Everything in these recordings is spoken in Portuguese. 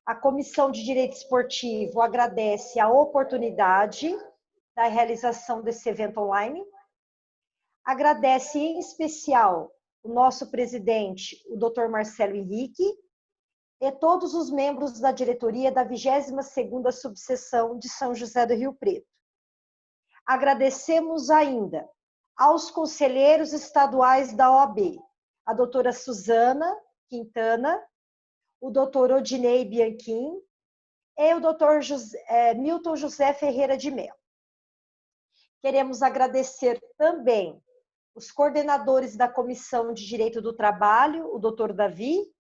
A Comissão de Direito Esportivo agradece a oportunidade da realização desse evento online. Agradece em especial o nosso presidente, o Dr. Marcelo Henrique, e todos os membros da diretoria da 22ª Subseção de São José do Rio Preto. Agradecemos ainda aos conselheiros estaduais da OAB, a doutora Suzana Quintana, o doutor Odinei Bianchim e o doutor Milton José Ferreira de Mello. Queremos agradecer também os coordenadores da Comissão de Direito do Trabalho, o doutor Davi,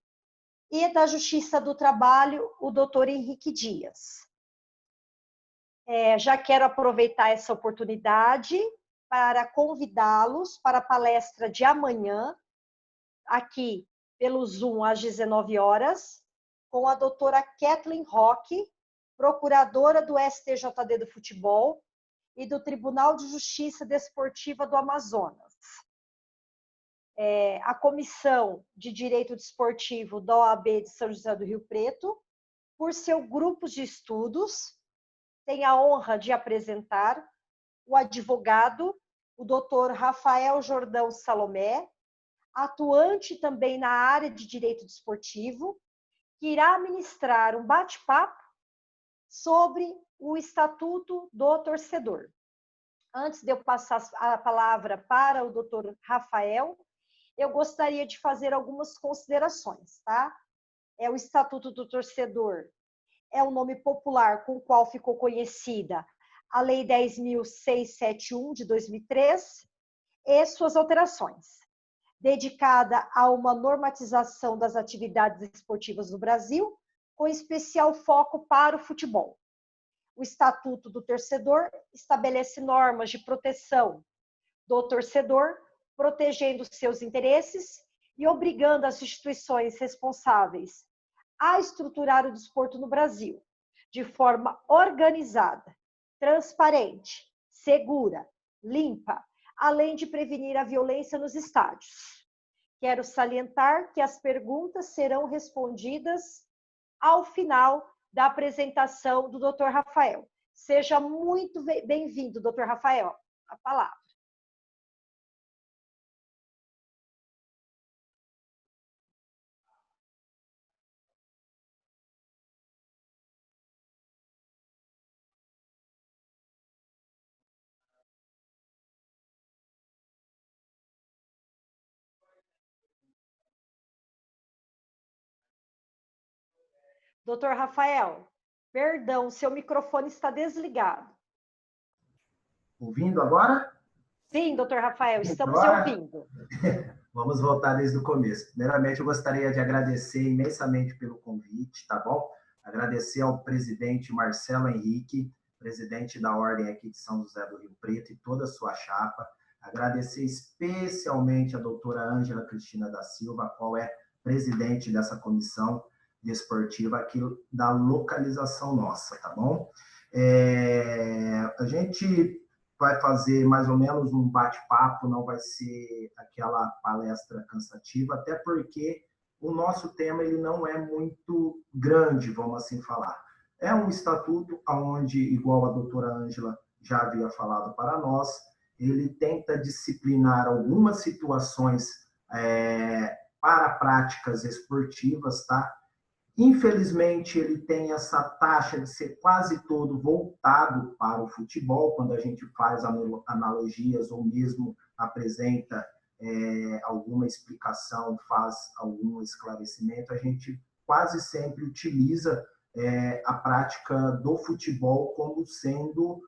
e da Justiça do Trabalho, o doutor Henrique Dias. Já quero aproveitar essa oportunidade para convidá-los para a palestra de amanhã, aqui pelo Zoom, às 19 horas, com a doutora Kathleen Roque, procuradora do STJD do Futebol e do Tribunal de Justiça Desportiva do Amazonas. A Comissão de Direito Desportivo da OAB de São José do Rio Preto, por seu grupo de estudos, tem a honra de apresentar o advogado, o doutor Rafael Jordão Salomé, atuante também na área de direito desportivo, que irá ministrar um bate-papo sobre o Estatuto do Torcedor. Antes de eu passar a palavra para o doutor Rafael, eu gostaria de fazer algumas considerações, tá? O Estatuto do Torcedor é o nome popular com o qual ficou conhecida a Lei 10.671 de 2003 e suas alterações, dedicada a uma normatização das atividades esportivas no Brasil, com especial foco para o futebol. O Estatuto do Torcedor estabelece normas de proteção do torcedor, protegendo seus interesses e obrigando as instituições responsáveis a estruturar o desporto no Brasil de forma organizada, transparente, segura, limpa, além de prevenir a violência nos estádios. Quero salientar que as perguntas serão respondidas ao final da apresentação do Dr. Rafael. Seja muito bem-vindo, Dr. Rafael. A palavra. Doutor Rafael, perdão, seu microfone está desligado. Ouvindo agora? Sim, doutor Rafael, estamos ouvindo. Vamos voltar desde o começo. Primeiramente, eu gostaria de agradecer imensamente pelo convite, tá bom? Agradecer ao presidente Marcelo Henrique, presidente da Ordem aqui de São José do Rio Preto e toda a sua chapa. Agradecer especialmente a doutora Ângela Cristina da Silva, a qual é presidente dessa comissão desportiva aqui da localização nossa, tá bom? A gente vai fazer mais ou menos um bate-papo, não vai ser aquela palestra cansativa, até porque o nosso tema ele não é muito grande, vamos assim falar. É um estatuto onde, igual a doutora Ângela já havia falado para nós, ele tenta disciplinar algumas situações para práticas esportivas, tá? Infelizmente, ele tem essa taxa de ser quase todo voltado para o futebol, quando a gente faz analogias ou mesmo apresenta alguma explicação, faz algum esclarecimento, a gente quase sempre utiliza a prática do futebol como sendo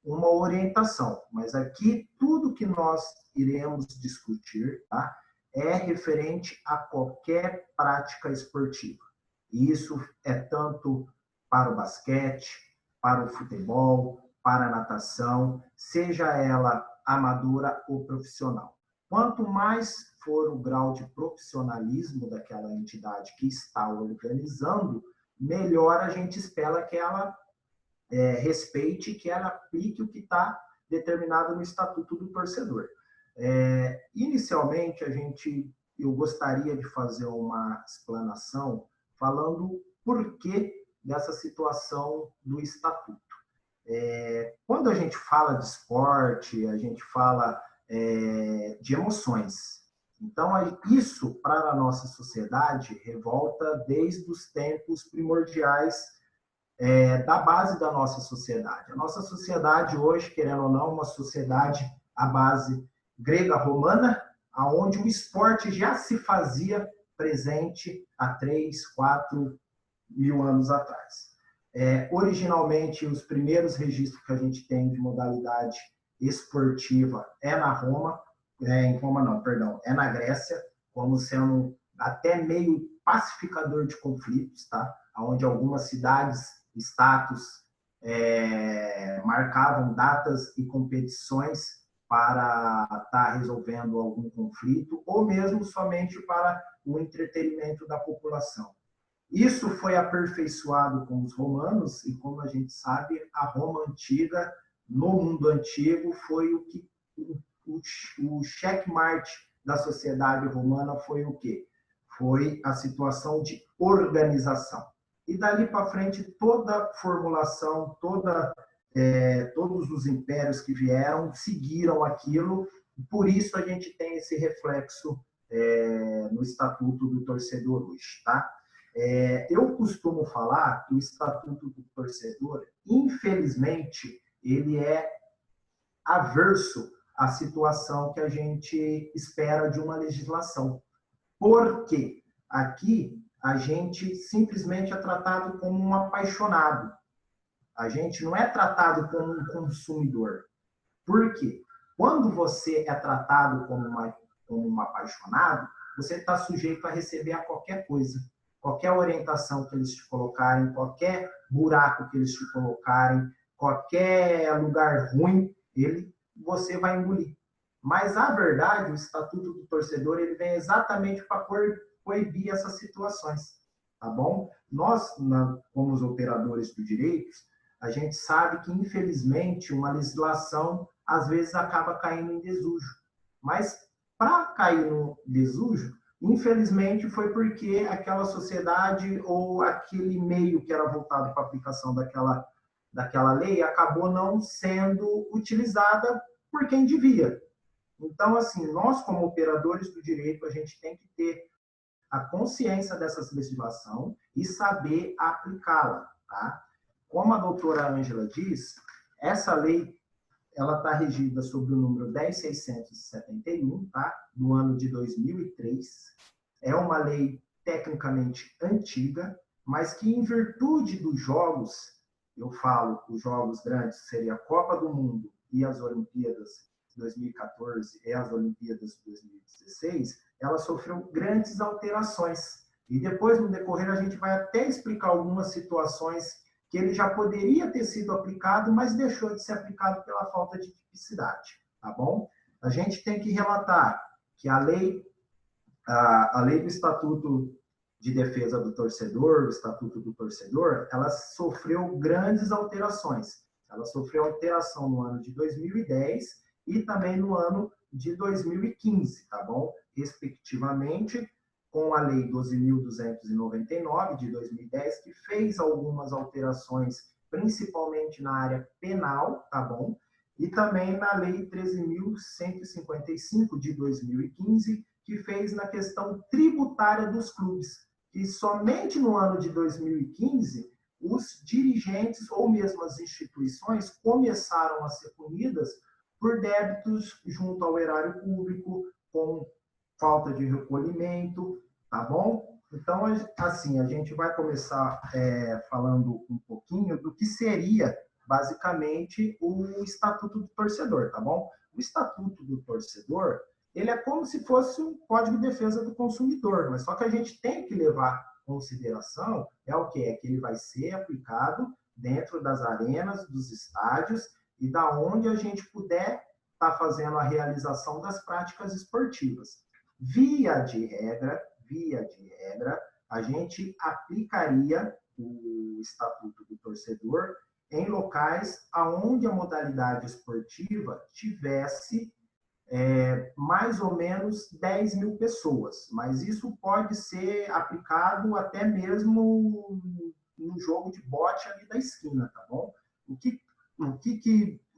uma orientação. Mas aqui, tudo que nós iremos discutir, tá, é referente a qualquer prática esportiva. Isso é tanto para o basquete, para o futebol, para a natação, seja ela amadora ou profissional. Quanto mais for o grau de profissionalismo daquela entidade que está organizando, melhor a gente espera que ela respeite, que ela aplique o que está determinado no Estatuto do Torcedor. Inicialmente, eu gostaria de fazer uma explanação falando por que dessa situação do estatuto. Quando a gente fala de esporte, a gente fala de emoções. Então, isso, para a nossa sociedade, revolta desde os tempos primordiais da base da nossa sociedade. A nossa sociedade hoje, querendo ou não, é uma sociedade à base grega-romana, onde o esporte já se fazia presente há 3, 4 mil anos atrás. Originalmente, os primeiros registros que a gente tem de modalidade esportiva é na Roma, é na Grécia, como sendo até meio pacificador de conflitos, tá? Onde algumas cidades, status, marcavam datas e competições para estar resolvendo algum conflito, ou mesmo somente para o entretenimento da população. Isso foi aperfeiçoado com os romanos, e como a gente sabe, a Roma antiga, no mundo antigo, foi o checkmate da sociedade romana foi o quê? Foi a situação de organização. E dali para frente, toda formulação, todos os impérios que vieram seguiram aquilo, e por isso a gente tem esse reflexo no Estatuto do Torcedor hoje, tá? Eu costumo falar que o Estatuto do Torcedor, infelizmente, ele é averso à situação que a gente espera de uma legislação. Porque aqui a gente simplesmente é tratado como um apaixonado. A gente não é tratado como um consumidor. Por quê? Quando você é tratado como um apaixonado, você está sujeito a receber a qualquer coisa. Qualquer orientação que eles te colocarem, qualquer buraco que eles te colocarem, qualquer lugar ruim, você vai engolir. Mas, a verdade, o Estatuto do Torcedor ele vem exatamente para coibir essas situações, tá bom? Nós, como os operadores do direito, a gente sabe que, infelizmente, uma legislação, às vezes, acaba caindo em desuso. Mas, para cair no desuso, infelizmente, foi porque aquela sociedade ou aquele meio que era voltado para a aplicação daquela lei acabou não sendo utilizada por quem devia. Então, assim, nós, como operadores do direito, a gente tem que ter a consciência dessa legislação e saber aplicá-la, tá? Como a doutora Ângela diz, essa lei ela está regida sob o número 10.671, tá? Do ano de 2003. É uma lei tecnicamente antiga, mas que, em virtude dos jogos, eu falo, os jogos grandes seria a Copa do Mundo e as Olimpíadas de 2014 e as Olimpíadas de 2016, ela sofreu grandes alterações. E depois, no decorrer, a gente vai até explicar algumas situações que ele já poderia ter sido aplicado, mas deixou de ser aplicado pela falta de tipicidade, tá bom? A gente tem que relatar que a lei do Estatuto de Defesa do Torcedor, o Estatuto do Torcedor, ela sofreu grandes alterações. Ela sofreu alteração no ano de 2010 e também no ano de 2015, tá bom? Respectivamente, com a Lei 12.299, de 2010, que fez algumas alterações, principalmente na área penal, tá bom? E também na Lei 13.155, de 2015, que fez na questão tributária dos clubes, que somente no ano de 2015, os dirigentes ou mesmo as instituições começaram a ser punidas por débitos junto ao erário público, com falta de recolhimento, tá bom? Então, assim, a gente vai começar falando um pouquinho do que seria, basicamente, o Estatuto do Torcedor, tá bom? O Estatuto do Torcedor, ele é como se fosse um Código de Defesa do Consumidor, mas só que a gente tem que levar em consideração o quê? É que ele vai ser aplicado dentro das arenas, dos estádios e da onde a gente puder estar fazendo a realização das práticas esportivas. Via de regra, a gente aplicaria o Estatuto do Torcedor em locais onde a modalidade esportiva tivesse mais ou menos 10 mil pessoas, mas isso pode ser aplicado até mesmo no jogo de bote ali da esquina, tá bom? O que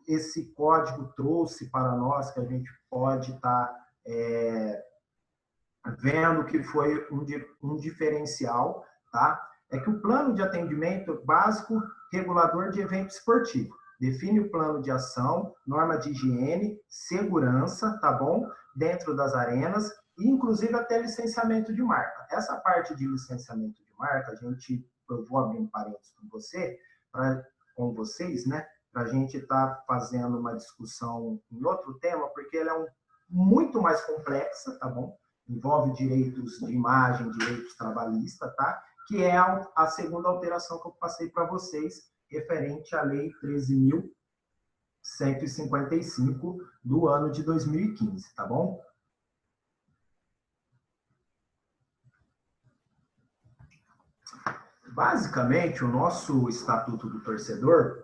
esse código trouxe para nós, que a gente pode estar vendo que foi um diferencial, tá? É que o plano de atendimento básico regulador de evento esportivo define o plano de ação, norma de higiene, segurança, tá bom? Dentro das arenas, e inclusive até licenciamento de marca. Essa parte de licenciamento de marca, eu vou abrir um parênteses com vocês, né? Para a gente estar fazendo uma discussão em outro tema, porque ele é muito mais complexa, tá bom? Envolve direitos de imagem, direitos trabalhistas, tá? Que é a segunda alteração que eu passei para vocês, referente à Lei 13.155 do ano de 2015, tá bom? Basicamente, o nosso Estatuto do Torcedor,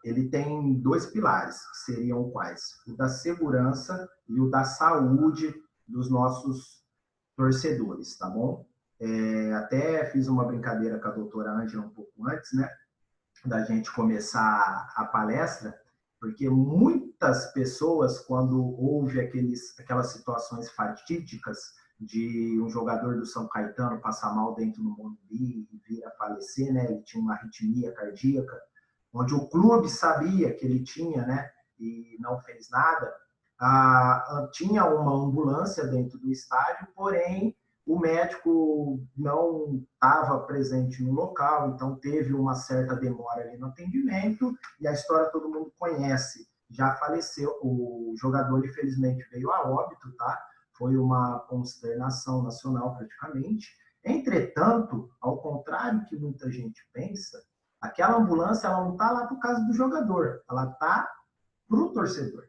ele tem dois pilares, que seriam quais? O da segurança e o da saúde dos nossos torcedores, tá bom? Até fiz uma brincadeira com a doutora Ângela um pouco antes, né, da gente começar a palestra, porque muitas pessoas, quando houve aquelas situações fatídicas de um jogador do São Caetano passar mal dentro do Morumbi e vir a falecer, né, ele tinha uma arritmia cardíaca, onde o clube sabia que ele tinha, né, e não fez nada, tinha uma ambulância dentro do estádio, porém o médico não estava presente no local, então teve uma certa demora ali no atendimento, e a história todo mundo conhece. Já faleceu, o jogador infelizmente veio a óbito, tá? Foi uma consternação nacional praticamente. Entretanto, ao contrário que muita gente pensa, aquela ambulância ela não está lá por causa do jogador, ela está para o torcedor.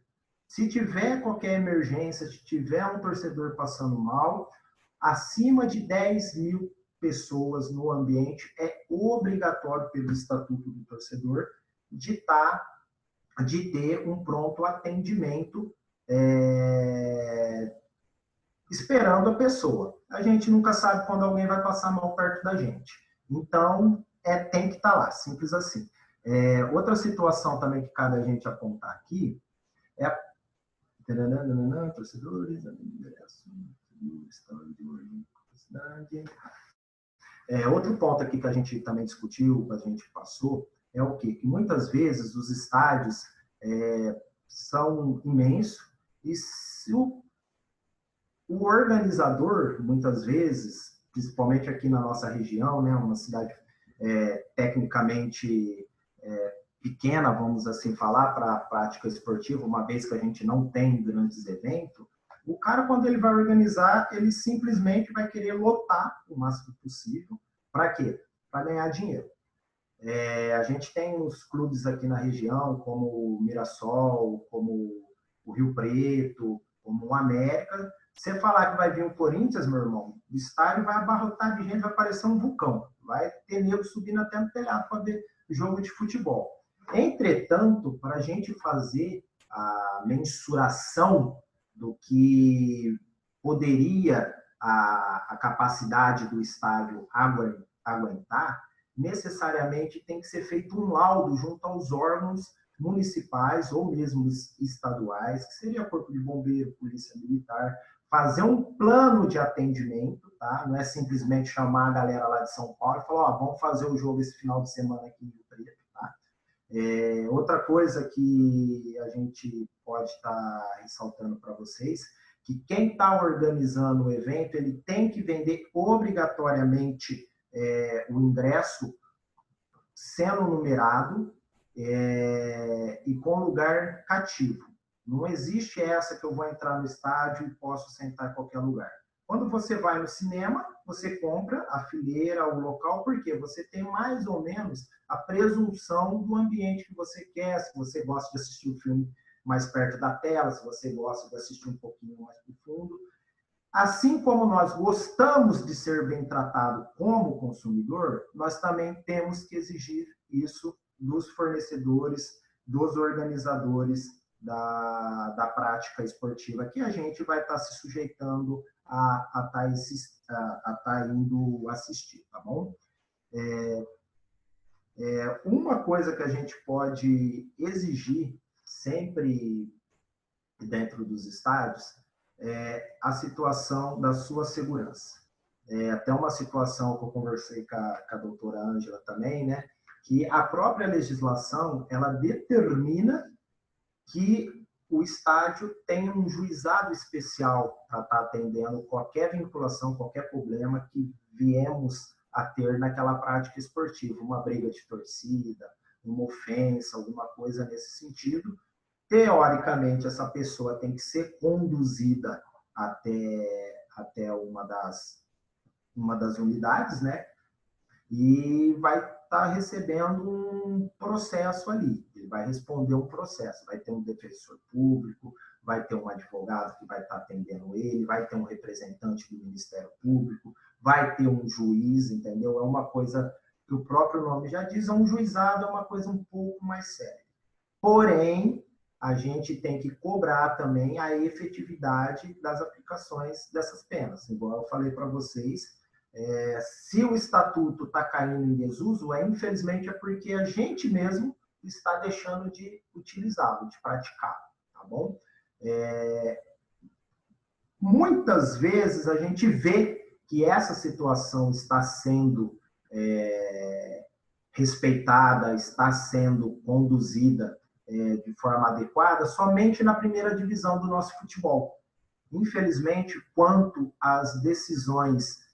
Se tiver qualquer emergência, se tiver um torcedor passando mal, acima de 10 mil pessoas no ambiente, é obrigatório pelo Estatuto do Torcedor de ter um pronto atendimento esperando a pessoa. A gente nunca sabe quando alguém vai passar mal perto da gente. Então, tem que estar lá, simples assim. Outra situação também que cabe a gente apontar aqui é torcedores, outro ponto aqui que a gente também discutiu, que a gente passou, é o quê? Que muitas vezes os estádios são imensos e se o organizador, muitas vezes, principalmente aqui na nossa região, né, uma cidade tecnicamente pequena, vamos assim falar, para a prática esportiva, uma vez que a gente não tem grandes eventos, o cara, quando ele vai organizar, ele simplesmente vai querer lotar o máximo possível. Para quê? Para ganhar dinheiro. A gente tem os clubes aqui na região, como o Mirassol, como o Rio Preto, como o América. Você falar que vai vir o Corinthians, meu irmão, o estádio vai abarrotar de gente, vai parecer um vulcão. Vai ter nego subindo até no telhado para ver jogo de futebol. Entretanto, para a gente fazer a mensuração do que poderia a capacidade do estádio aguentar, necessariamente tem que ser feito um laudo junto aos órgãos municipais ou mesmo estaduais, que seria Corpo de Bombeiro, Polícia Militar, fazer um plano de atendimento, tá? Não é simplesmente chamar a galera lá de São Paulo e falar, vamos fazer o jogo esse final de semana aqui em Rio Preto, tá? Outra coisa que a gente pode estar ressaltando para vocês, que quem está organizando o evento, ele tem que vender obrigatoriamente o ingresso sendo numerado e com lugar cativo. Não existe essa que eu vou entrar no estádio e posso sentar em qualquer lugar. Quando você vai no cinema, você compra a fileira, o local, porque você tem mais ou menos a presunção do ambiente que você quer, se você gosta de assistir o filme mais perto da tela, se você gosta de assistir um pouquinho mais profundo. Assim como nós gostamos de ser bem tratado como consumidor, nós também temos que exigir isso dos fornecedores, dos organizadores da prática esportiva, que a gente vai estar se sujeitando a estar indo assistir, tá bom? Uma coisa que a gente pode exigir sempre dentro dos estádios é a situação da sua segurança. Até uma situação que eu conversei com a doutora Ângela também, né? Que a própria legislação, ela determina que o estádio tem um juizado especial para estar atendendo qualquer vinculação, qualquer problema que viemos a ter naquela prática esportiva, uma briga de torcida, uma ofensa, alguma coisa nesse sentido. Teoricamente, essa pessoa tem que ser conduzida até uma das unidades, né? E vai estar recebendo um processo ali. Ele vai responder um processo. Vai ter um defensor público, vai ter um advogado que vai estar atendendo ele, vai ter um representante do Ministério Público, vai ter um juiz, entendeu? É uma coisa que o próprio nome já diz, é um juizado, é uma coisa um pouco mais séria. Porém, a gente tem que cobrar também a efetividade das aplicações dessas penas. Igual eu falei para vocês, se o estatuto está caindo em desuso, infelizmente é porque a gente mesmo está deixando de utilizá-lo, de praticá-lo, tá bom? Muitas vezes a gente vê que essa situação está sendo respeitada, está sendo conduzida de forma adequada somente na primeira divisão do nosso futebol. Infelizmente, quanto às decisões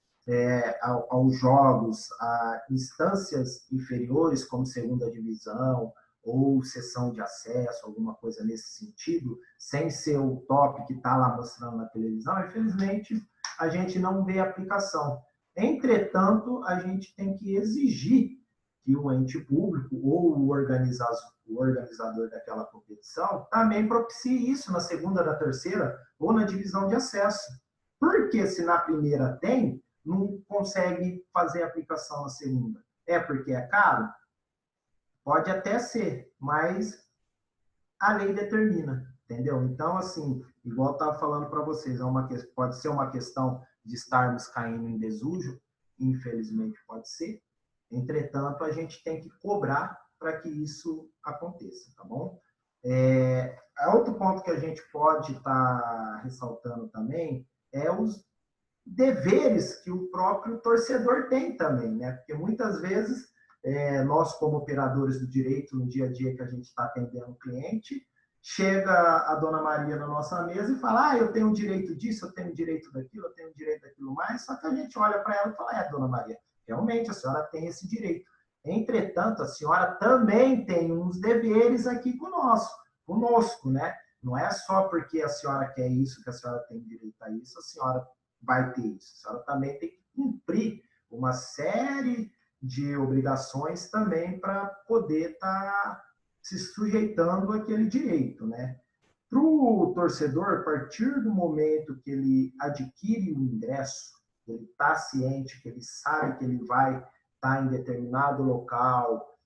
aos jogos, a instâncias inferiores, como segunda divisão ou sessão de acesso, alguma coisa nesse sentido, sem ser o top que está lá mostrando na televisão, infelizmente, a gente não vê aplicação. Entretanto, a gente tem que exigir que o ente público ou o organizador daquela competição também propicie isso na segunda, na terceira ou na divisão de acesso. Porque se na primeira tem, não consegue fazer aplicação na segunda. É porque é caro? Pode até ser, mas a lei determina, entendeu? Então, assim, igual eu estava falando para vocês, pode ser uma questão de estarmos caindo em desuso, infelizmente pode ser. Entretanto, a gente tem que cobrar para que isso aconteça, tá bom? Outro ponto que a gente pode estar ressaltando também é os deveres que o próprio torcedor tem também, né? Porque muitas vezes nós, como operadores do direito, no dia a dia que a gente está atendendo o cliente, chega a dona Maria na nossa mesa e fala, eu tenho direito disso, eu tenho direito daquilo, eu tenho direito daquilo mais, só que a gente olha para ela e fala, dona Maria, realmente a senhora tem esse direito. Entretanto, a senhora também tem uns deveres aqui conosco, né? Não é só porque a senhora quer isso, que a senhora tem direito a isso, a senhora vai ter isso. A senhora também tem que cumprir uma série de obrigações também para poder estar se sujeitando àquele direito, né? Para o torcedor, a partir do momento que ele adquire o ingresso, ele está ciente, que ele sabe que ele vai estar em determinado local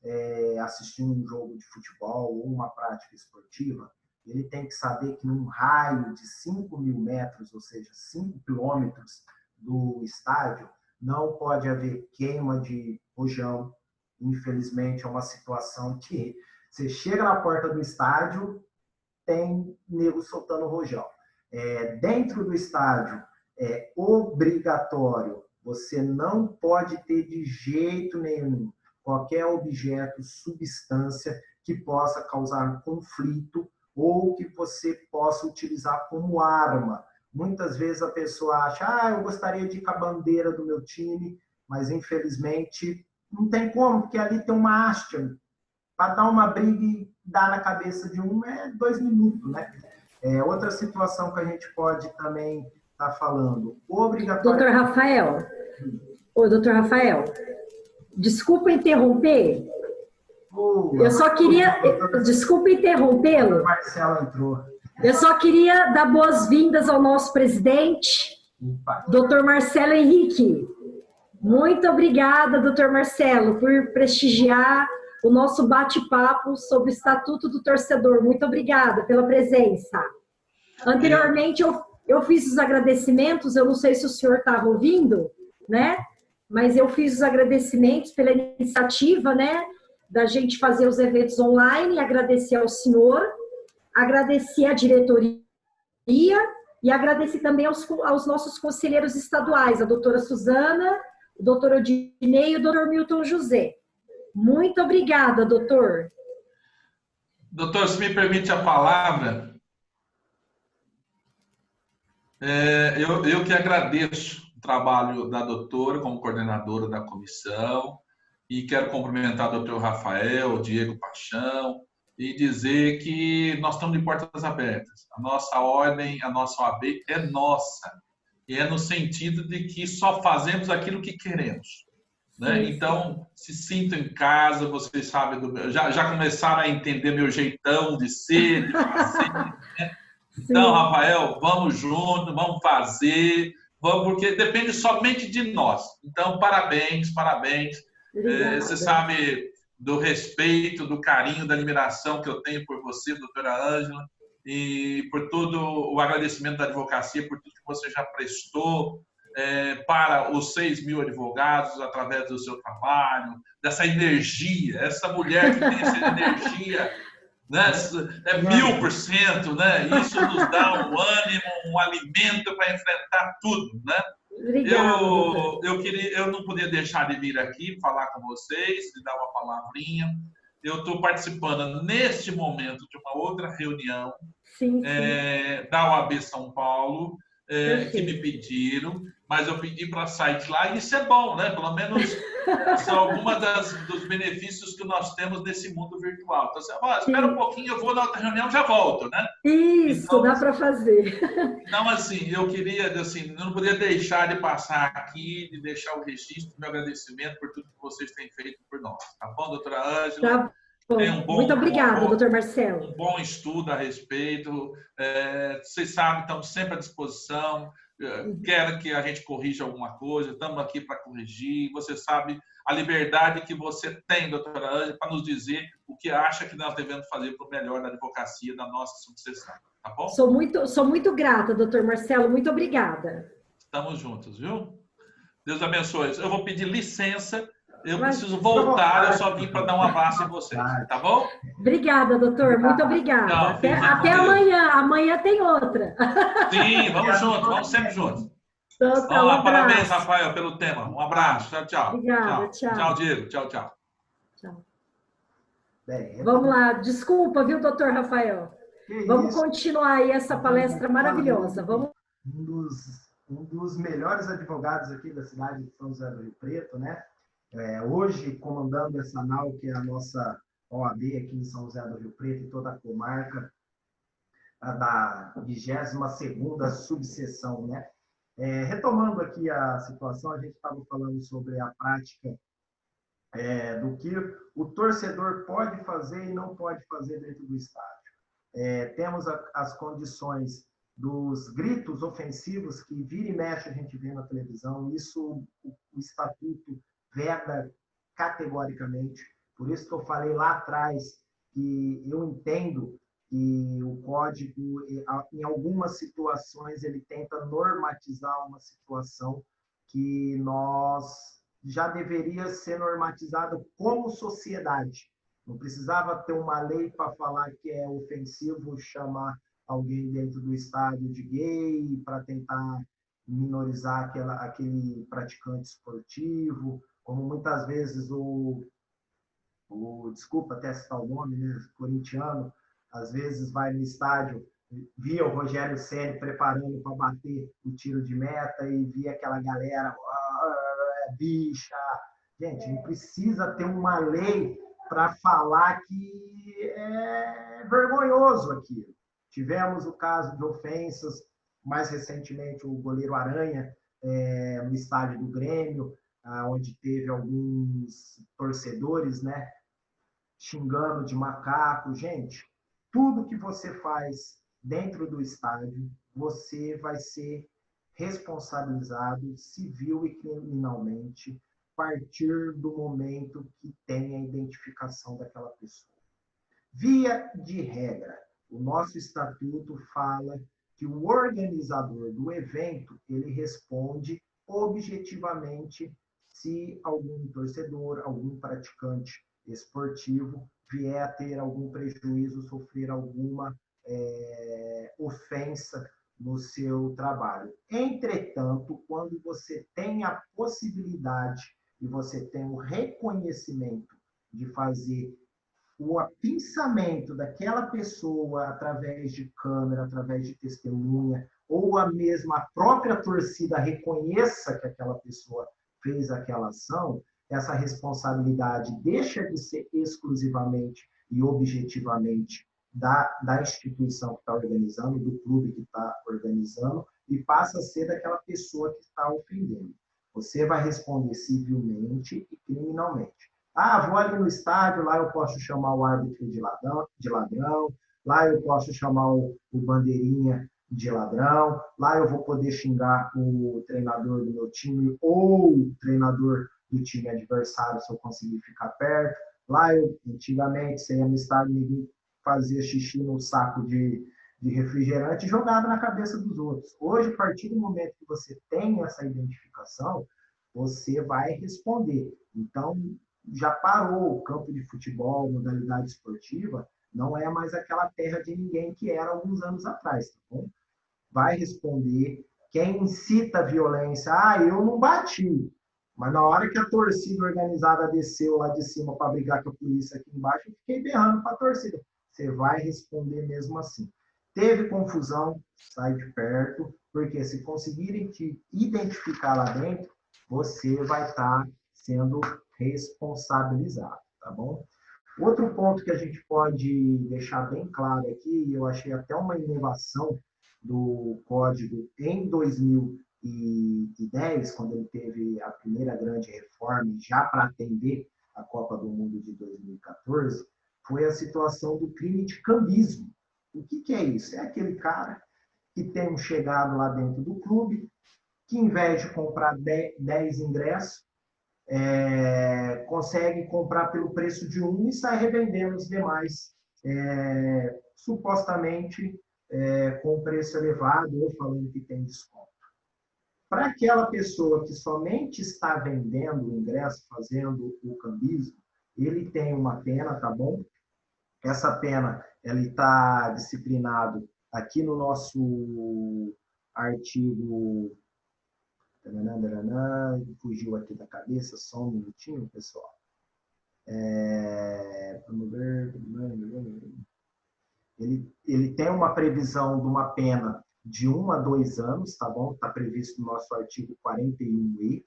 assistindo um jogo de futebol ou uma prática esportiva, ele tem que saber que num raio de 5.000 metros, ou seja, 5 quilômetros do estádio, não pode haver queima de rojão. Infelizmente, é uma situação que você chega na porta do estádio, tem nego soltando rojão. Dentro do estádio, é obrigatório, você não pode ter de jeito nenhum qualquer objeto, substância que possa causar conflito ou que você possa utilizar como arma. Muitas vezes a pessoa acha, eu gostaria de ir com a bandeira do meu time, mas infelizmente não tem como, porque ali tem uma haste. Para dar uma briga e dar na cabeça de um 2 minutos, né? Outra situação que a gente pode também estar falando, obrigatoriamente... Doutor Rafael, doutor Rafael, desculpa interromper, eu só queria, desculpa interrompê-lo, Marcelo entrou. Eu só queria dar boas-vindas ao nosso presidente, doutor Marcelo Henrique. Muito obrigada, doutor Marcelo, por prestigiar o nosso bate-papo sobre o Estatuto do Torcedor. Muito obrigada pela presença. Anteriormente, eu fiz os agradecimentos, eu não sei se o senhor estava ouvindo, né? Mas eu fiz os agradecimentos pela iniciativa, né? da gente fazer os eventos online, agradecer ao senhor, agradecer à diretoria e agradecer também aos nossos conselheiros estaduais, a doutora Suzana, o doutor Odinei e o doutor Milton José. Muito obrigada, doutor. Doutor, se me permite a palavra, eu que agradeço o trabalho da doutora como coordenadora da comissão e quero cumprimentar o doutor Rafael, o Diego Paixão e dizer que nós estamos de portas abertas. A nossa ordem, a nossa OAB é nossa e é no sentido de que só fazemos aquilo que queremos. Né? Então, se sintam em casa, vocês sabem, já começaram a entender meu jeitão de ser, de fazer. Né? Então, Rafael, vamos junto, vamos fazer, porque depende somente de nós. Então, parabéns, parabéns. Você sabe do respeito, do carinho, da admiração que eu tenho por você, doutora Ângela, e por todo o agradecimento da advocacia, por tudo que você já prestou para os 6.000 advogados através do seu trabalho, dessa energia, essa mulher que tem essa energia, né? É 1000%, né? Isso nos dá um ânimo, um alimento para enfrentar tudo, né? Eu não podia deixar de vir aqui falar com vocês, de dar uma palavrinha. Eu estou participando neste momento de uma outra reunião da OAB São Paulo, que me pediram, mas eu pedi para sair de lá, e isso é bom, né? Pelo menos são algumas dos benefícios que nós temos nesse mundo virtual. Então, você espera um pouquinho, eu vou na outra reunião, já volto, né? Isso, então, dá para fazer. Então, assim, eu queria, assim, eu não podia deixar de passar aqui, de deixar o registro do meu agradecimento por tudo que vocês têm feito por nós. Tá bom, doutora Ângela? Tá. Muito obrigada, doutor Marcelo. Um bom estudo a respeito. Vocês sabem, estamos sempre à disposição. Querem que a gente corrija alguma coisa, estamos aqui para corrigir. Você sabe a liberdade que você tem, doutora Ângela, para nos dizer o que acha que nós devemos fazer para o melhor da advocacia da nossa sucessão. Tá bom? Sou muito grata, doutor Marcelo. Muito obrigada. Estamos juntos, viu? Deus abençoe. Eu vou pedir licença. Eu preciso voltar, eu só vim para dar um abraço em você, tá bom? Obrigada, doutor, muito obrigada. Tchau, até amanhã, amanhã tem outra. Sim, vamos juntos, vamos sempre juntos. Então, tá, um parabéns, Rafael, pelo tema. Um abraço, tchau, tchau. Obrigada, tchau. Tchau, Diego, tchau, tchau. Tchau. Vamos lá, desculpa, viu, doutor Rafael? Vamos continuar aí essa palestra maravilhosa. Vamos. Um dos melhores advogados aqui da cidade de São José do Rio Preto, né? Hoje, comandando essa NAU, que é a nossa OAB aqui em São José do Rio Preto, e toda a comarca, da 22ª subseção, né? Retomando aqui a situação, a gente estava falando sobre a prática do que o torcedor pode fazer e não pode fazer dentro do estádio. Temos as condições dos gritos ofensivos que vira e mexe a gente vê na televisão, isso o estatuto veda categoricamente. Por isso que eu falei lá atrás que eu entendo que o código, em algumas situações, ele tenta normatizar uma situação que nós já deveria ser normatizado como sociedade. Não precisava ter uma lei para falar que é ofensivo chamar alguém dentro do estádio de gay para tentar minorizar aquele praticante esportivo, como muitas vezes desculpa até citar o nome, né, corintiano, às vezes vai no estádio, via o Rogério Ceni preparando para bater o tiro de meta e via aquela galera, bicha. Gente, não precisa ter uma lei para falar que é vergonhoso aquilo. Tivemos o caso de ofensas, mais recentemente o goleiro Aranha, no estádio do Grêmio, onde teve alguns torcedores, né, xingando de macaco. Gente, tudo que você faz dentro do estádio, você vai ser responsabilizado civil e criminalmente a partir do momento que tem a identificação daquela pessoa. Via de regra, o nosso estatuto fala que o organizador do evento, ele responde objetivamente se algum torcedor, algum praticante esportivo vier a ter algum prejuízo, sofrer alguma ofensa no seu trabalho. Entretanto, quando você tem a possibilidade e você tem o reconhecimento de fazer o apensamento daquela pessoa através de câmera, através de testemunha, ou a mesma própria torcida reconheça que aquela pessoa fez aquela ação, essa responsabilidade deixa de ser exclusivamente e objetivamente da instituição que está organizando, do clube que está organizando, e passa a ser daquela pessoa que está ofendendo. Você vai responder civilmente e criminalmente. Ah, vou ali no estádio, lá eu posso chamar o árbitro de ladrão, lá eu posso chamar o bandeirinha de ladrão, lá eu vou poder xingar o treinador do meu time ou o treinador do time adversário se eu conseguir ficar perto. Lá antigamente, você ia no estádio, ninguém fazia xixi no saco de refrigerante e jogava na cabeça dos outros. Hoje, a partir do momento que você tem essa identificação, você vai responder. Então, já parou o campo de futebol, modalidade esportiva, não é mais aquela terra de ninguém que era alguns anos atrás, tá bom? Vai responder. Quem incita a violência, eu não bati, mas na hora que a torcida organizada desceu lá de cima para brigar com a polícia aqui embaixo, eu fiquei berrando para a torcida. Você vai responder mesmo assim. Teve confusão, sai de perto, porque se conseguirem te identificar lá dentro, você vai estar sendo responsabilizado, tá bom? Outro ponto que a gente pode deixar bem claro aqui, eu achei até uma inovação do código em 2010, quando ele teve a primeira grande reforma, já para atender a Copa do Mundo de 2014, foi a situação do crime de cambismo. O que é isso? É aquele cara que tem um chegado lá dentro do clube, que em vez de comprar 10 ingressos, consegue comprar pelo preço de um e sai revendendo os demais, supostamente com preço elevado ou falando que tem desconto. Para aquela pessoa que somente está vendendo o ingresso, fazendo o cambismo, ele tem uma pena, tá bom? Essa pena, ele está disciplinado aqui no nosso artigo... Fugiu aqui da cabeça, só um minutinho, pessoal. Vamos ver. Ele tem uma previsão de uma pena de 1 a 2 anos, tá bom? Está previsto no nosso artigo 41E.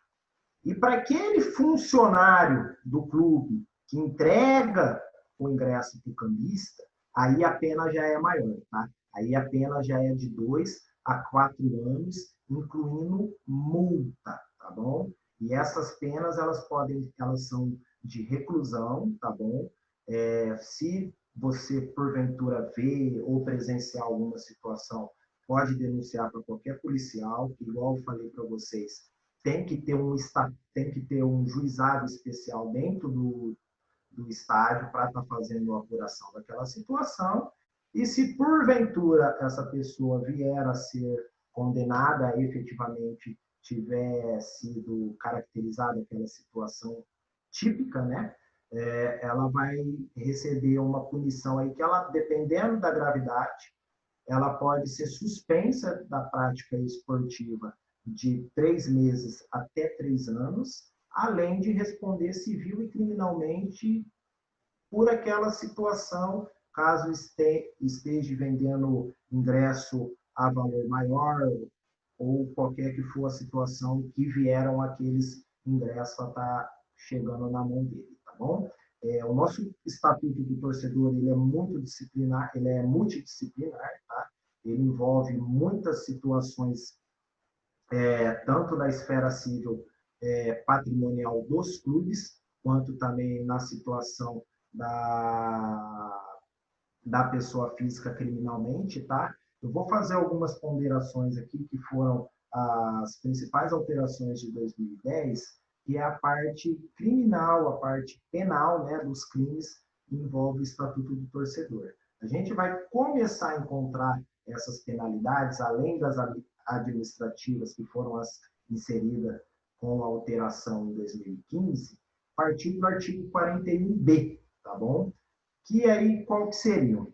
E para aquele funcionário do clube que entrega o ingresso para o cambista, aí a pena já é maior, tá? Aí a pena já é de 2 a 4 anos, incluindo multa, tá bom? E essas penas, elas são de reclusão, tá bom? Se você, porventura, vê ou presenciar alguma situação, pode denunciar para qualquer policial, que, igual eu falei para vocês, tem que ter um juizado especial dentro do estádio para estar fazendo a apuração daquela situação. E se, porventura, essa pessoa vier a ser condenada, efetivamente tiver sido caracterizada aquela situação típica, né? Ela vai receber uma punição aí que ela, dependendo da gravidade, ela pode ser suspensa da prática esportiva de 3 meses até 3 anos, além de responder civil e criminalmente por aquela situação, caso esteja vendendo ingresso a valor maior ou qualquer que for a situação que vieram aqueles ingressos a estar chegando na mão dele, tá bom? O nosso estatuto do torcedor, ele é muito disciplinar, ele é multidisciplinar, tá? Ele envolve muitas situações, tanto da esfera civil patrimonial dos clubes, quanto também na situação da pessoa física criminalmente, tá? Eu vou fazer algumas ponderações aqui que foram as principais alterações de 2010, que é a parte criminal, a parte penal, né, dos crimes que envolve o Estatuto do Torcedor. A gente vai começar a encontrar essas penalidades, além das administrativas que foram as inseridas com a alteração em 2015, partir do artigo 41b, tá bom? Que aí, qual que seria?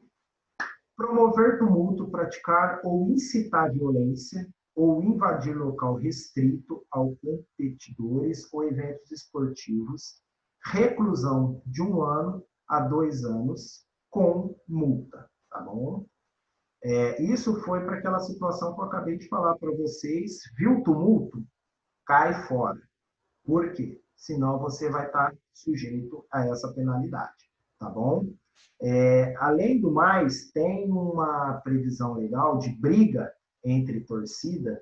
Promover tumulto, praticar ou incitar violência ou invadir local restrito ao competidores ou eventos esportivos, reclusão de 1 ano a 2 anos, com multa, tá bom? Isso foi para aquela situação que eu acabei de falar para vocês. Viu tumulto? Cai fora. Por quê? Senão você vai estar sujeito a essa penalidade, tá bom? Além do mais, tem uma previsão legal de briga entre torcida,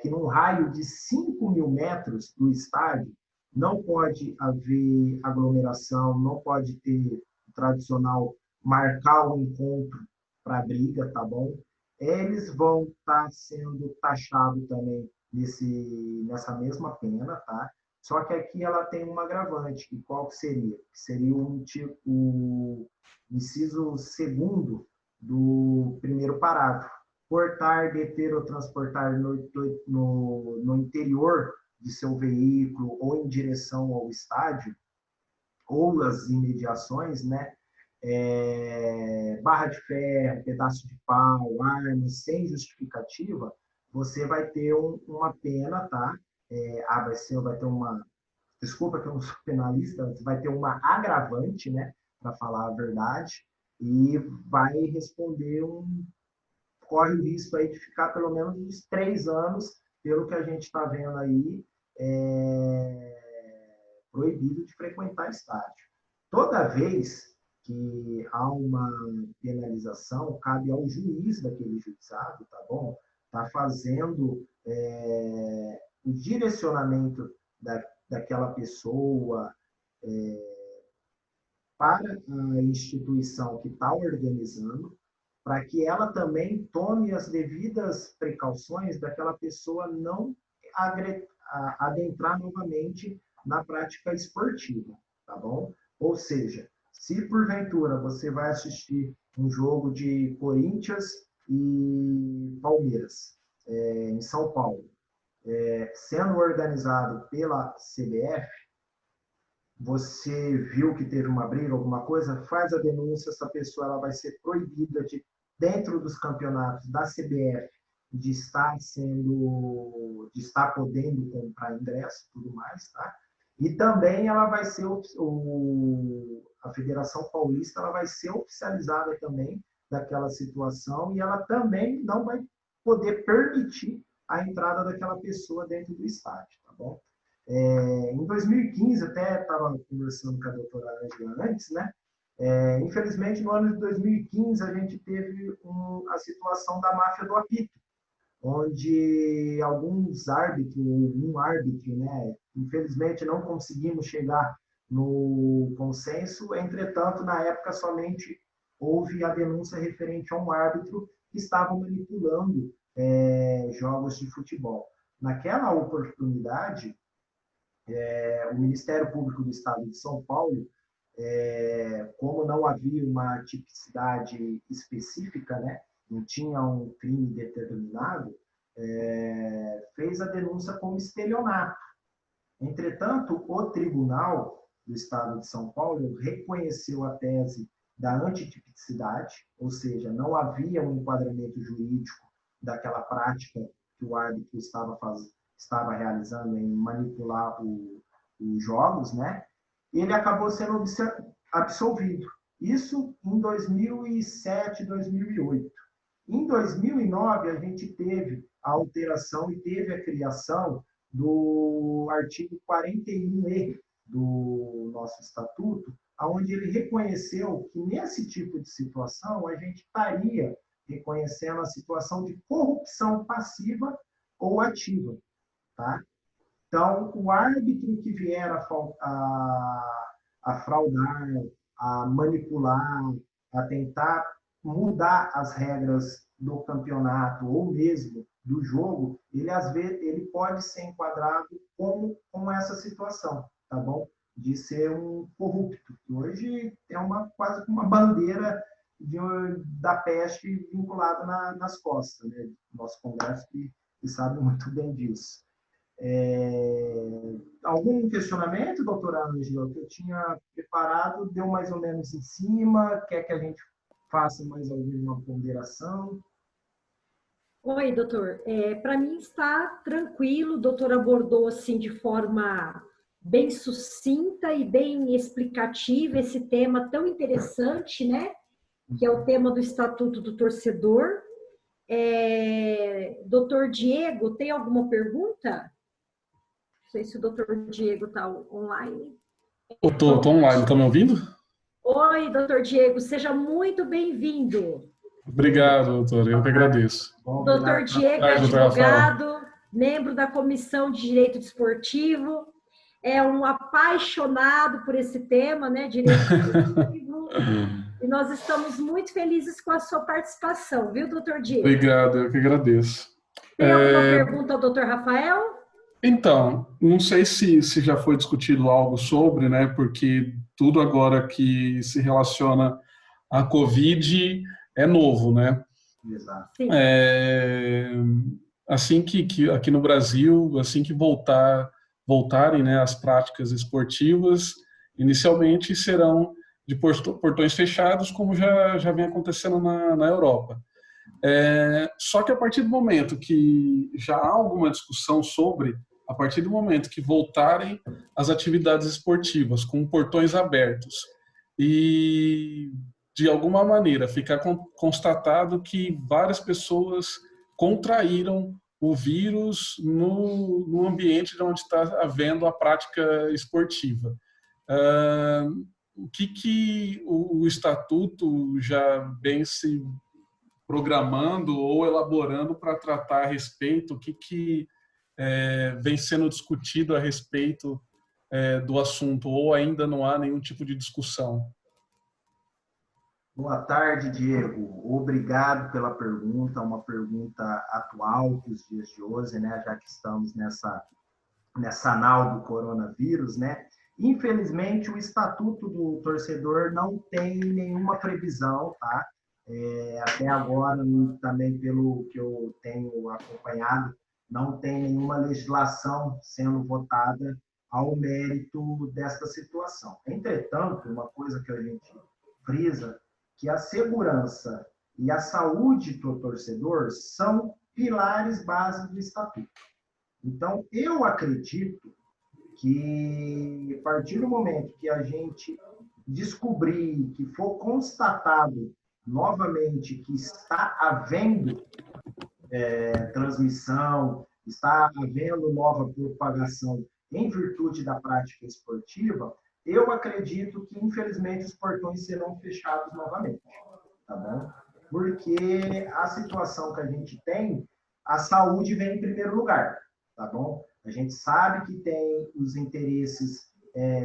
que num raio de 5.000 metros do estádio não pode haver aglomeração, não pode ter o tradicional marcar o encontro para briga, tá bom? Eles vão estar sendo taxados também nessa mesma pena, tá? Só que aqui ela tem um agravante, que qual que seria? Que seria o inciso 2º do primeiro parágrafo. Portar, deter ou transportar no interior de seu veículo ou em direção ao estádio, ou as imediações, né? Barra de ferro, pedaço de pau, armas, sem justificativa, você vai ter uma pena, tá? Vai ter uma... Desculpa que eu não sou penalista, você vai ter uma agravante, né? Para falar a verdade, e vai responder corre o risco aí de ficar pelo menos uns 3 anos, pelo que a gente está vendo aí, proibido de frequentar estádio. Toda vez que há uma penalização, cabe ao juiz daquele juizado, tá bom? Tá fazendo o direcionamento daquela pessoa para a instituição que está organizando, para que ela também tome as devidas precauções daquela pessoa não adentrar novamente na prática esportiva, tá bom? Ou seja, se porventura você vai assistir um jogo de Corinthians e Palmeiras, em São Paulo, sendo organizado pela CBF, você viu que teve uma briga, alguma coisa, faz a denúncia, essa pessoa ela vai ser proibida de, dentro dos campeonatos da CBF, de estar podendo comprar ingresso e tudo mais, tá? E também ela vai ser, a Federação Paulista ela vai ser oficializada também daquela situação e ela também não vai poder permitir a entrada daquela pessoa dentro do estádio, tá bom? Em 2015, até estava conversando com a doutora Angela antes, né? Infelizmente, no ano de 2015, a gente teve a situação da máfia do apito, onde alguns árbitros, um árbitro, né? Infelizmente, não conseguimos chegar no consenso, entretanto, na época, somente houve a denúncia referente a um árbitro que estava manipulando jogos de futebol. Naquela oportunidade, o Ministério Público do Estado de São Paulo, como não havia uma tipicidade específica, né, não tinha um crime determinado, fez a denúncia como estelionato. Entretanto, o Tribunal do Estado de São Paulo reconheceu a tese da antitipicidade, ou seja, não havia um enquadramento jurídico daquela prática que o árbitro estava realizando em manipular os jogos, né? Ele acabou sendo absolvido. Isso em 2007, 2008. Em 2009, a gente teve a alteração e teve a criação do artigo 41E do nosso estatuto, onde ele reconheceu que nesse tipo de situação a gente estaria reconhecendo a situação de corrupção passiva ou ativa, tá? Então, o árbitro que vier a fraudar, a manipular, a tentar mudar as regras do campeonato ou mesmo do jogo, ele às vezes ele pode ser enquadrado com essa situação, tá bom? De ser um corrupto. Hoje é quase uma bandeira da peste vinculada nas costas, né? Nosso Congresso que sabe muito bem disso. algum questionamento, doutora Ângela, que eu tinha preparado, deu mais ou menos em cima? Quer que a gente faça mais alguma ponderação? Oi, doutor. Para mim está tranquilo, o doutor abordou assim de forma bem sucinta e bem explicativa esse tema tão interessante, né? Que é o tema do Estatuto do Torcedor. Doutor Diego, tem alguma pergunta? Não sei se o doutor Diego está online. Estou online, está me ouvindo? Oi, doutor Diego, seja muito bem-vindo. Obrigado, doutor, eu que agradeço. Doutor Diego é advogado, membro da Comissão de Direito Desportivo, é um apaixonado por esse tema, né, direito desportivo, e nós estamos muito felizes com a sua participação, viu, doutor Diego? Obrigado, eu que agradeço. Tem alguma pergunta ao doutor Rafael? Então, não sei se já foi discutido algo sobre, né, porque tudo agora que se relaciona à Covid é novo, né? Exato. Assim que aqui no Brasil, assim que voltarem, né, as práticas esportivas, inicialmente serão de portões fechados, como já vem acontecendo na Europa. Só que a partir do momento que já há alguma discussão sobre, a partir do momento que voltarem as atividades esportivas com portões abertos e de alguma maneira ficar constatado que várias pessoas contraíram o vírus no ambiente onde está havendo a prática esportiva. O que o Estatuto já vem se programando ou elaborando para tratar a respeito, o que vem sendo discutido a respeito do assunto, ou ainda não há nenhum tipo de discussão? Boa tarde, Diego. Obrigado pela pergunta, uma pergunta atual para os dias de hoje, né? Já que estamos nessa anal do coronavírus, né? Infelizmente, o Estatuto do Torcedor não tem nenhuma previsão, tá? Até agora, também pelo que eu tenho acompanhado, não tem nenhuma legislação sendo votada ao mérito desta situação. Entretanto, uma coisa que a gente frisa, que a segurança e a saúde do torcedor são pilares básicos do Estatuto. Então, eu acredito que, a partir do momento que a gente descobrir, que for constatado novamente que está havendo transmissão, está havendo nova propagação em virtude da prática esportiva, eu acredito que, infelizmente, os portões serão fechados novamente, tá bom? Porque a situação que a gente tem, a saúde vem em primeiro lugar, tá bom? A gente sabe que tem os interesses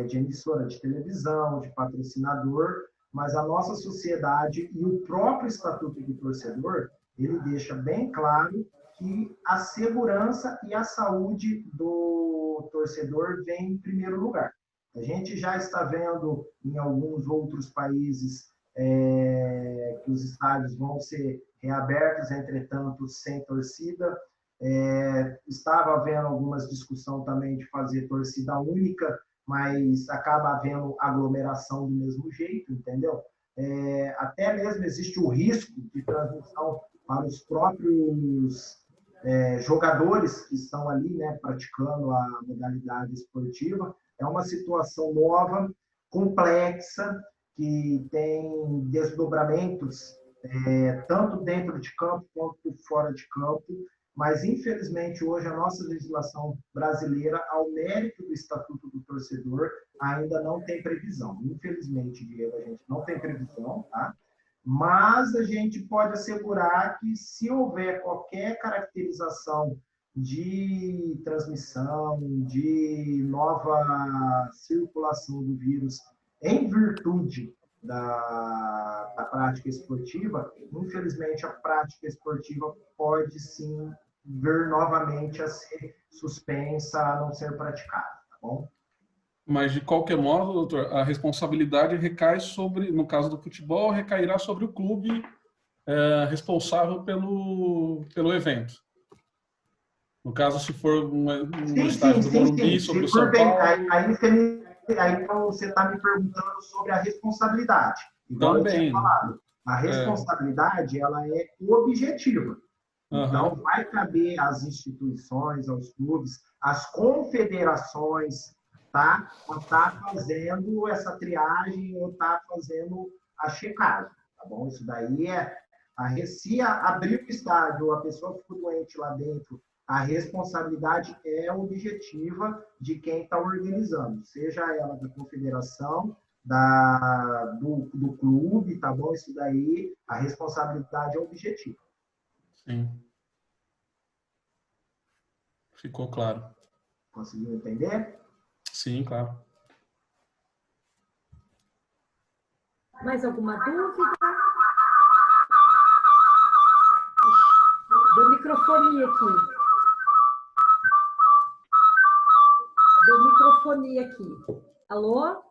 de emissora de televisão, de patrocinador, mas a nossa sociedade e o próprio Estatuto do Torcedor, ele deixa bem claro que a segurança e a saúde do torcedor vem em primeiro lugar. A gente já está vendo em alguns outros países que os estádios vão ser reabertos, entretanto, sem torcida. Estava havendo algumas discussões também de fazer torcida única, mas acaba havendo aglomeração do mesmo jeito, entendeu? Até mesmo existe o risco de transmissão para os próprios jogadores que estão ali, né, praticando a modalidade esportiva. É uma situação nova, complexa, que tem desdobramentos tanto dentro de campo quanto fora de campo, mas, infelizmente, hoje a nossa legislação brasileira, ao mérito do Estatuto do Torcedor, ainda não tem previsão. Infelizmente, Diego, a gente não tem previsão, tá? Mas a gente pode assegurar que, se houver qualquer caracterização de transmissão, de nova circulação do vírus em virtude da prática esportiva, infelizmente a prática esportiva pode sim vir novamente a ser suspensa, a não ser praticada, tá bom? Mas, de qualquer modo, doutor, a responsabilidade recai sobre, no caso do futebol, recairá sobre o clube responsável pelo evento. No caso, se for um estádio do Morumbi sobre o São Paulo... Aí então, você está me perguntando sobre a responsabilidade. Igual eu tinha falado. A responsabilidade, ela é objetiva. Então, vai caber às instituições, aos clubes, às confederações, tá? Tá fazendo essa triagem ou tá fazendo a checagem, tá bom? Isso daí se abrir o estádio, a pessoa ficou doente lá dentro, a responsabilidade é objetiva de quem está organizando, seja ela da confederação, do clube, tá bom? Isso daí, a responsabilidade é objetiva. Sim. Ficou claro. Conseguiu entender? Sim, claro. Mais alguma dúvida? Deu microfonia aqui. Deu microfonia aqui. Alô?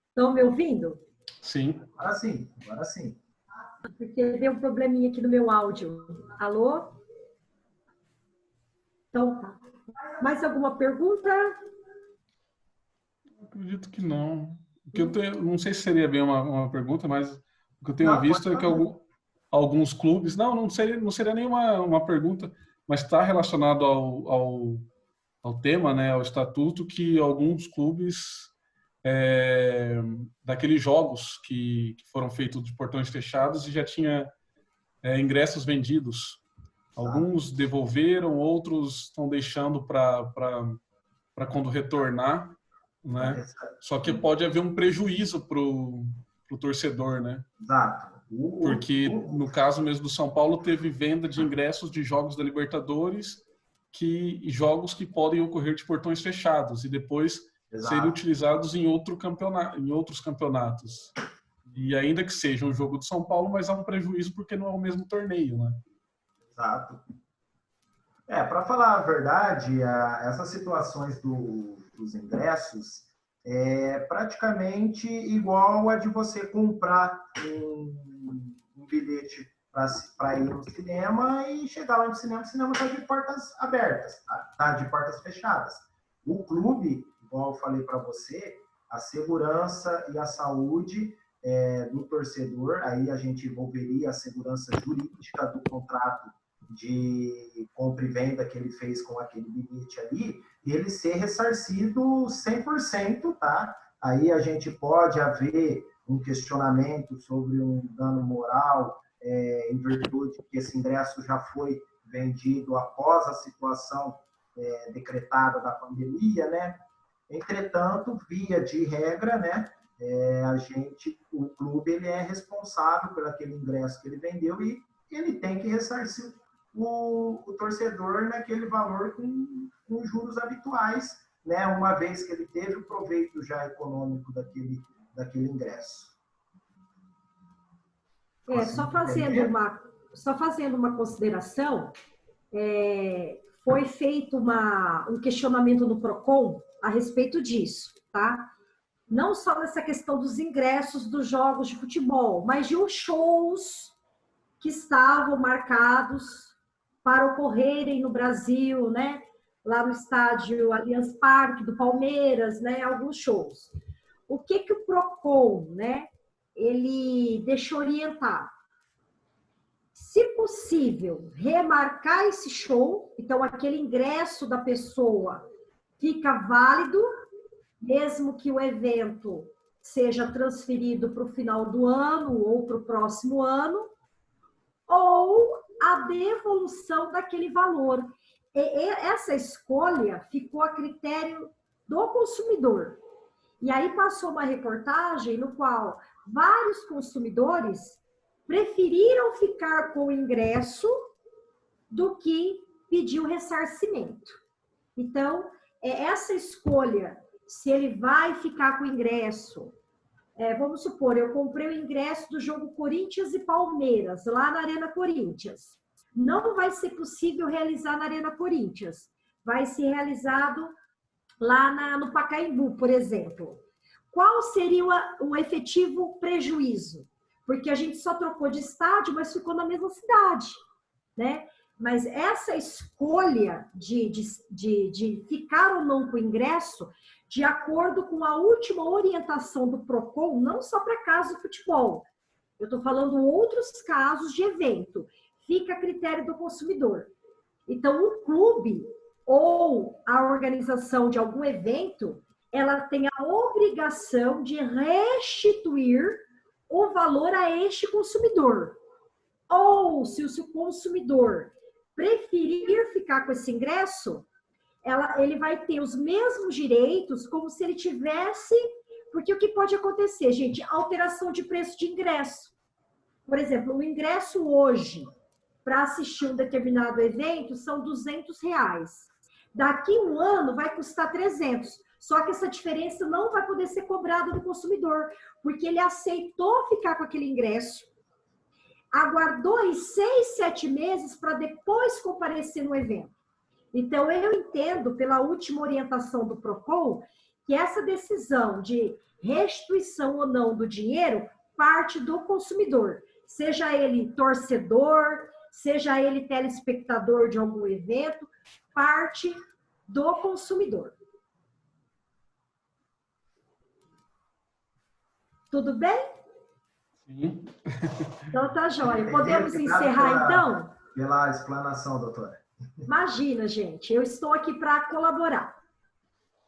Estão me ouvindo? Sim. Agora sim, agora sim. Porque deu um probleminha aqui no meu áudio. Alô? Então tá. Mais alguma pergunta? Acredito que não. Que não sei se seria bem uma pergunta, mas o que eu tenho visto é que alguns clubes... Não seria nem uma pergunta, mas está relacionado ao tema, né, ao estatuto, que alguns clubes, daqueles jogos que foram feitos de portões fechados e já tinha ingressos vendidos. Alguns devolveram, outros estão deixando para quando retornar, né? Só que pode haver um prejuízo para o torcedor, né? Exato. Porque, no caso mesmo do São Paulo, teve venda de ingressos de jogos da Libertadores e jogos que podem ocorrer de portões fechados e depois serem utilizados em outros campeonatos. E ainda que seja um jogo do São Paulo, mas há um prejuízo porque não é o mesmo torneio, né? Exato. Para falar a verdade, essas situações dos ingressos é praticamente igual a de você comprar um bilhete para ir no cinema e chegar lá no cinema, o cinema está de portas abertas, tá de portas fechadas. O clube, igual eu falei para você, a segurança e a saúde do torcedor, aí a gente envolveria a segurança jurídica do contrato de compra e venda que ele fez com aquele bilhete ali, ele ser ressarcido 100%, tá? Aí a gente pode haver um questionamento sobre um dano moral, em virtude que esse ingresso já foi vendido após a situação decretada da pandemia, né? Entretanto, via de regra, né? O clube ele é responsável por aquele ingresso que ele vendeu e ele tem que ressarcir o torcedor naquele valor com juros habituais, né? Uma vez que ele teve o proveito já econômico daquele ingresso. Só fazendo uma consideração, foi feito um questionamento no PROCON a respeito disso, tá? Não só nessa questão dos ingressos dos jogos de futebol, mas de os shows que estavam marcados para ocorrerem no Brasil, né? Lá no estádio Allianz Parque do Palmeiras, né? Alguns shows. O que o PROCON, né? Ele deixou orientar. Se possível, remarcar esse show, então aquele ingresso da pessoa fica válido, mesmo que o evento seja transferido para o final do ano ou para o próximo ano, ou a devolução daquele valor. Essa escolha ficou a critério do consumidor. E aí passou uma reportagem no qual vários consumidores preferiram ficar com o ingresso do que pedir o ressarcimento. Então, essa escolha, se ele vai ficar com o ingresso, vamos supor, eu comprei o ingresso do jogo Corinthians e Palmeiras, lá na Arena Corinthians. Não vai ser possível realizar na Arena Corinthians. Vai ser realizado lá no Pacaembu, por exemplo. Qual seria o efetivo prejuízo? Porque a gente só trocou de estádio, mas ficou na mesma cidade, né? Mas essa escolha de ficar ou não com o ingresso, de acordo com a última orientação do PROCON, não só para casos de futebol, eu estou falando outros casos de evento, fica a critério do consumidor. Então, o clube ou a organização de algum evento, ela tem a obrigação de restituir o valor a este consumidor. Ou, se o consumidor preferir ficar com esse ingresso, ele vai ter os mesmos direitos como se ele tivesse... Porque o que pode acontecer, gente? Alteração de preço de ingresso. Por exemplo, o ingresso hoje para assistir um determinado evento são R$200. Daqui a um ano vai custar 300. Só que essa diferença não vai poder ser cobrada do consumidor, porque ele aceitou ficar com aquele ingresso, aguardou aí 6, 7 meses para depois comparecer no evento. Então, eu entendo, pela última orientação do PROCON, que essa decisão de restituição ou não do dinheiro parte do consumidor, seja ele torcedor, seja ele telespectador de algum evento, parte do consumidor. Tudo bem? Sim. Então tá jóia. Podemos encerrar então? Pela explanação, doutora. Imagina, gente, eu estou aqui para colaborar.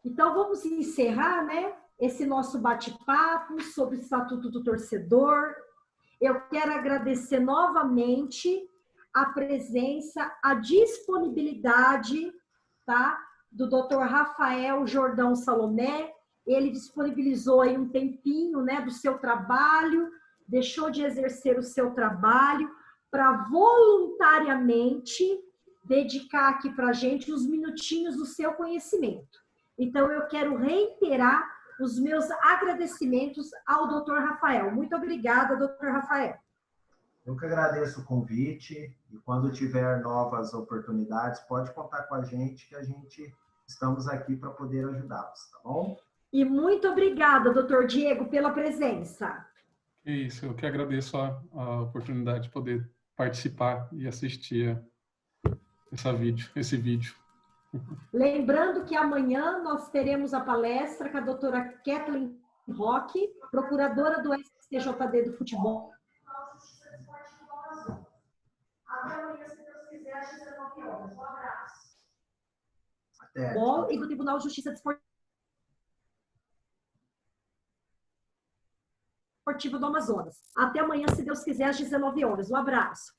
Então vamos encerrar, né, esse nosso bate-papo sobre o Estatuto do Torcedor. Eu quero agradecer novamente a presença, a disponibilidade, tá, do Dr. Rafael Jordão Salomé. Ele disponibilizou aí um tempinho, né, do seu trabalho, deixou de exercer o seu trabalho para voluntariamente dedicar aqui para a gente uns minutinhos do seu conhecimento. Então, eu quero reiterar os meus agradecimentos ao Dr. Rafael. Muito obrigada, Dr. Rafael. Eu que agradeço o convite e quando tiver novas oportunidades, pode contar com a gente, que a gente estamos aqui para poder ajudá-los, tá bom? E muito obrigada, Dr. Diego, pela presença. É isso, eu que agradeço a oportunidade de poder participar e assistir esse vídeo. Lembrando que amanhã nós teremos a palestra com a doutora Kathleen Roque, procuradora do STJD do futebol. Até amanhã, se Deus quiser, às 19 horas. Um abraço. Até. Bom, e do Tribunal de Justiça Desportiva do Amazonas. Até amanhã, se Deus quiser, às 19 horas. Um abraço.